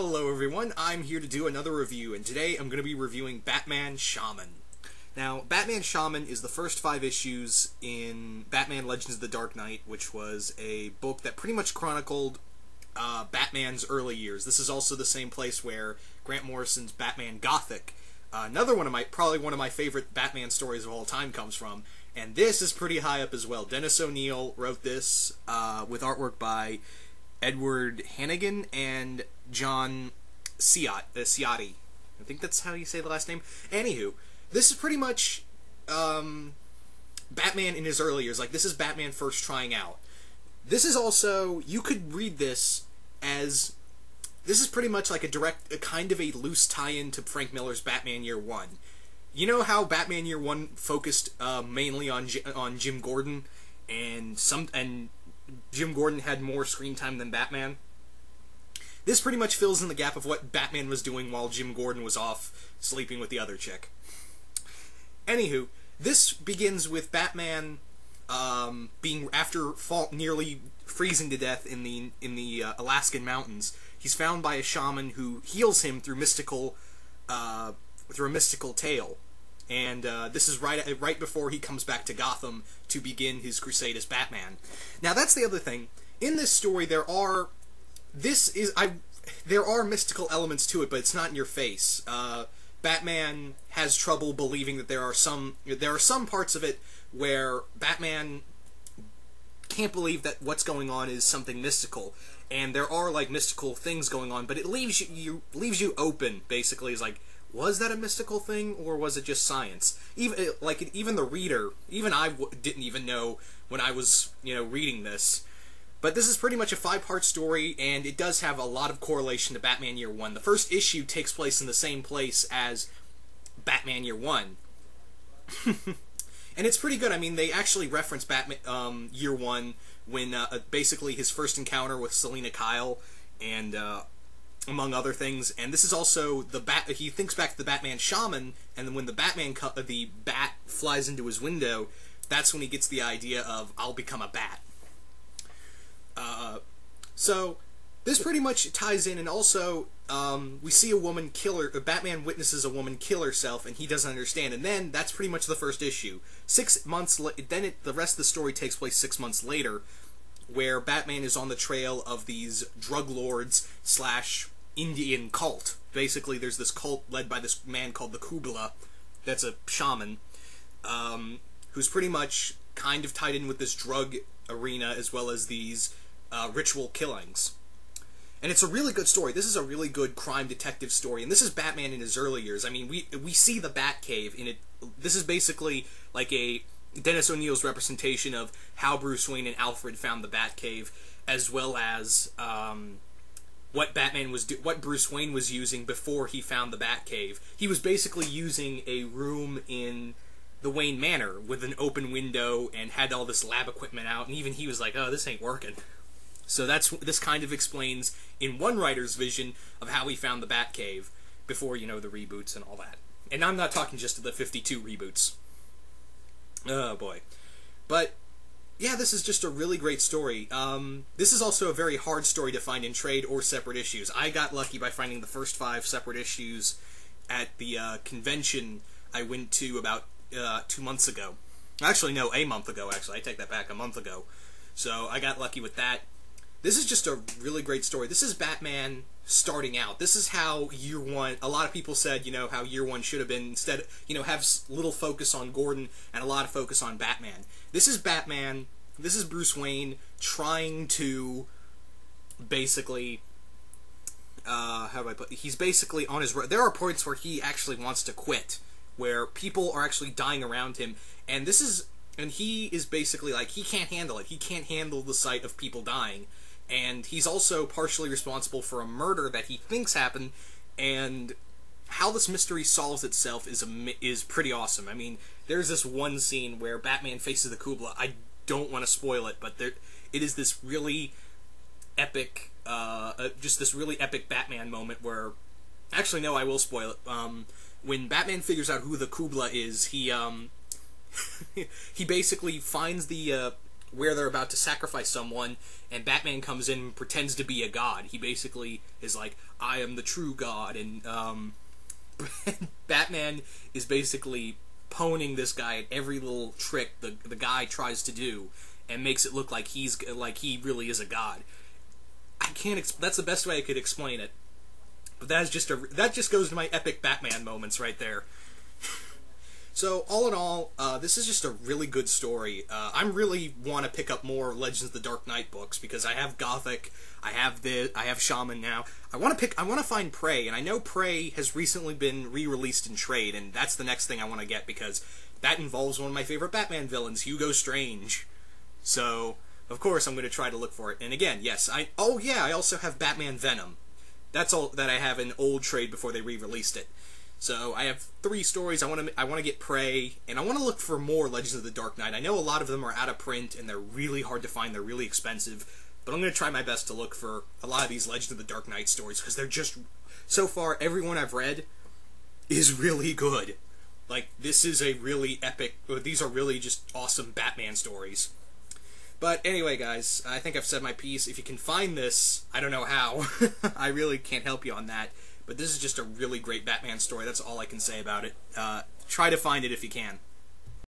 Hello everyone, I'm here to do another review, and today I'm going to be reviewing Batman Shaman. Now, Batman Shaman is the first 5 issues in Batman Legends of the Dark Knight, which was a book that pretty much chronicled Batman's early years. This is also the same place where Grant Morrison's Batman Gothic, probably one of my favorite Batman stories of all time, comes from. And this is pretty high up as well. Dennis O'Neil wrote this with artwork by Edward Hannigan and John Ciotti. I think that's how you say the last name. Anywho, this is pretty much Batman in his early years. Like, this is Batman first trying out. This is also, you could read this as, this is pretty much like a kind of a loose tie-in to Frank Miller's Batman Year One. You know how Batman Year One focused mainly on Jim Gordon, and Jim Gordon had more screen time than Batman? This pretty much fills in the gap of what Batman was doing while Jim Gordon was off sleeping with the other chick. Anywho, this begins with Batman being, after nearly freezing to death in the Alaskan mountains. He's found by a shaman who heals him through a mystical tale. And this is right before he comes back to Gotham to begin his crusade as Batman. Now, that's the other thing. In this story, there are mystical elements to it, but it's not in your face. Batman has trouble believing that there are some parts of it where Batman can't believe that what's going on is something mystical, and there are like mystical things going on, but it leaves you open. Basically, is like, was that a mystical thing, or was it just science? Even the reader, even I didn't even know when I was, reading this. But this is pretty much a 5-part story, and it does have a lot of correlation to Batman Year One. The first issue takes place in the same place as Batman Year One. And it's pretty good. I mean, they actually reference Batman Year One when basically his first encounter with Selina Kyle, and among other things. And this is also he thinks back to the Batman Shaman, and then when the bat flies into his window, that's when he gets the idea of, I'll become a bat. So this pretty much ties in, and also we see Batman witnesses a woman kill herself, and he doesn't understand, and then that's pretty much the first issue. 6 months the rest of the story takes place 6 months later, where Batman is on the trail of these drug lords / Indian cult. Basically, there's this cult led by this man called the Kubla, that's a shaman, who's pretty much kind of tied in with this drug arena as well as these ritual killings. And it's a really good story. This is a really good crime detective story, and this is Batman in his early years. I mean, we see the Batcave in it. This is basically like a Dennis O'Neil's representation of how Bruce Wayne and Alfred found the Batcave, as well as what Bruce Wayne was using before he found the Batcave. He was basically using a room in the Wayne Manor with an open window and had all this lab equipment out, and even he was like, oh, this ain't working. So this kind of explains, in one writer's vision, of how he found the Batcave before, the reboots and all that. And I'm not talking just to the 52 reboots. Oh, boy. But, yeah, this is just a really great story. This is also a very hard story to find in trade or separate issues. I got lucky by finding the first 5 separate issues at the convention I went to about 2 months ago. Actually, no, a month ago, actually. I take that back, a month ago. So I got lucky with that. This is just a really great story. This is Batman starting out. This is how Year One, a lot of people said, how Year One should have been, instead, have little focus on Gordon and a lot of focus on Batman. This is Batman, this is Bruce Wayne trying to basically, how do I put it? He's basically on his road. There are points where he actually wants to quit, where people are actually dying around him, and he is basically like, he can't handle it. He can't handle the sight of people dying. And he's also partially responsible for a murder that he thinks happened, and how this mystery solves itself is pretty awesome. I mean, there's this one scene where Batman faces the Kubla. I don't want to spoil it, but it is this really epic, just this really epic Batman moment where, actually no, I will spoil it. When Batman figures out who the Kubla is, he basically finds the where they're about to sacrifice someone, and Batman comes in and pretends to be a god. He basically is like, I am the true god, and Batman is basically poning this guy at every little trick the guy tries to do, and makes it look like he really is a god. I can't. That's the best way I could explain it. But that just goes to my epic Batman moments right there. So, all in all, this is just a really good story. I really want to pick up more Legends of the Dark Knight books, because I have Gothic, I have Shaman now. I want to find Prey, and I know Prey has recently been re-released in trade, and that's the next thing I want to get, because that involves one of my favorite Batman villains, Hugo Strange. So, of course, I'm going to try to look for it. And again, yes, I also have Batman Venom. That's all that I have in old trade before they re-released it. So I have 3 stories. I want to get Prey, and I want to look for more Legends of the Dark Knight. I know a lot of them are out of print, and they're really hard to find. They're really expensive, but I'm going to try my best to look for a lot of these Legends of the Dark Knight stories, because they're just, so far, everyone I've read is really good. Like, this is a really epic, these are really just awesome Batman stories. But anyway, guys, I think I've said my piece. If you can find this, I don't know how. I really can't help you on that. But this is just a really great Batman story. That's all I can say about it. Try to find it if you can.